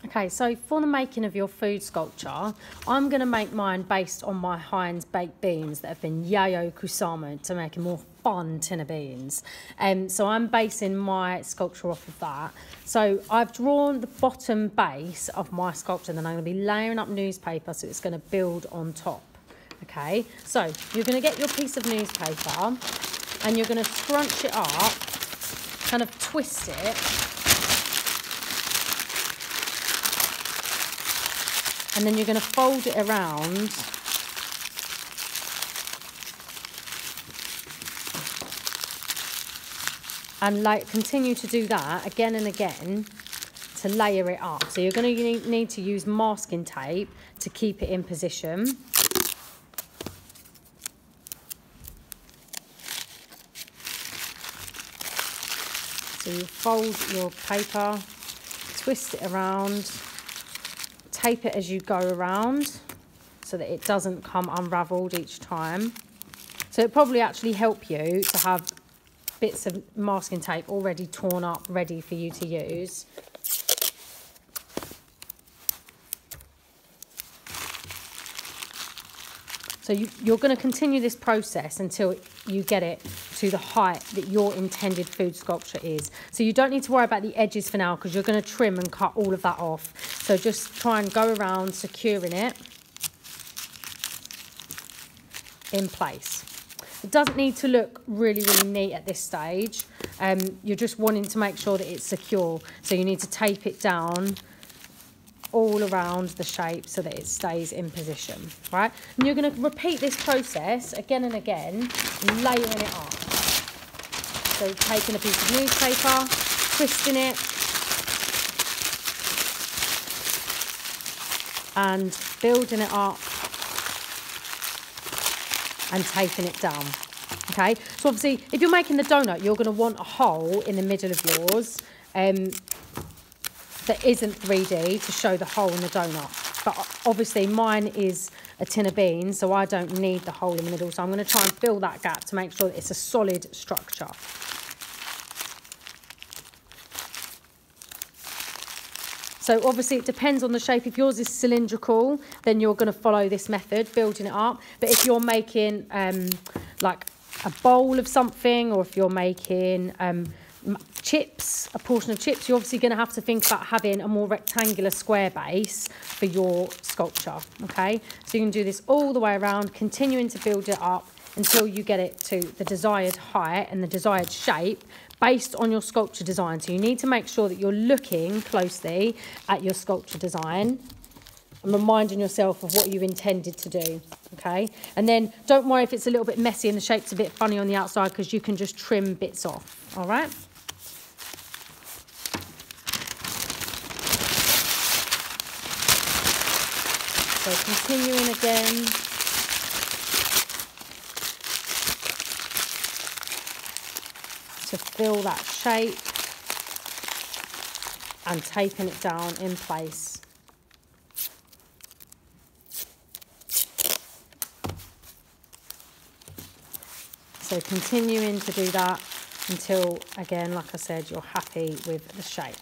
Okay, so for the making of your food sculpture, I'm going to make mine based on my Heinz baked beans that have been yayo kusama to make a more fun tin of beans. So I'm basing my sculpture off of that. So I've drawn the bottom base of my sculpture, and then I'm going to be layering up newspaper so it's going to build on top. Okay, so you're going to get your piece of newspaper and you're going to scrunch it up, kind of twist it, and then you're going to fold it around and continue to do that again and again to layer it up. So you're going to need to use masking tape to keep it in position. So you fold your paper, twist it around, tape it as you go around so that it doesn't come unravelled each time. So it probably actually help you to have bits of masking tape already torn up, ready for you to use. So you're going to continue this process until you get it to the height that your intended food sculpture is. So you don't need to worry about the edges for now because you're going to trim and cut all of that off. So just try and go around securing it in place. It doesn't need to look really, really neat at this stage. You're just wanting to make sure that it's secure. So you need to tape it down all around the shape so that it stays in position, right? And you're going to repeat this process again and again, layering it up. So taking a piece of newspaper, twisting it, and building it up and taping it down. Okay, so obviously if you're making the donut, you're going to want a hole in the middle of yours that isn't 3D to show the hole in the donut. But obviously mine is a tin of beans, so I don't need the hole in the middle. So I'm going to try and fill that gap to make sure that it's a solid structure. So obviously it depends on the shape. If yours is cylindrical, then you're going to follow this method, building it up. But if you're making like a bowl of something, or if you're making chips, a portion of chips, you're obviously going to have to think about having a more rectangular square base for your sculpture, okay? So you can do this all the way around, continuing to build it up until you get it to the desired height and the desired shape based on your sculpture design. So you need to make sure that you're looking closely at your sculpture design and reminding yourself of what you intended to do, okay? And then don't worry if it's a little bit messy and the shape's a bit funny on the outside, because you can just trim bits off, all right? So continuing again. To fill that shape and taping it down in place. So continuing to do that until, again, like I said, you're happy with the shape.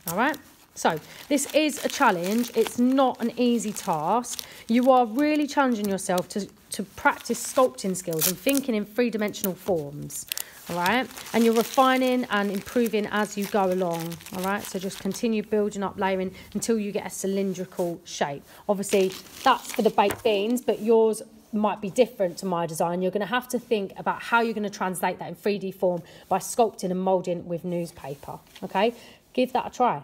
All right? So this is a challenge. It's not an easy task. You are really challenging yourself to practice sculpting skills and thinking in three-dimensional forms. All right, and you're refining and improving as you go along. All right, so just continue building up, layering until you get a cylindrical shape. Obviously that's for the baked beans, but yours might be different to my design. You're going to have to think about how you're going to translate that in 3D form by sculpting and moulding with newspaper. Okay, give that a try.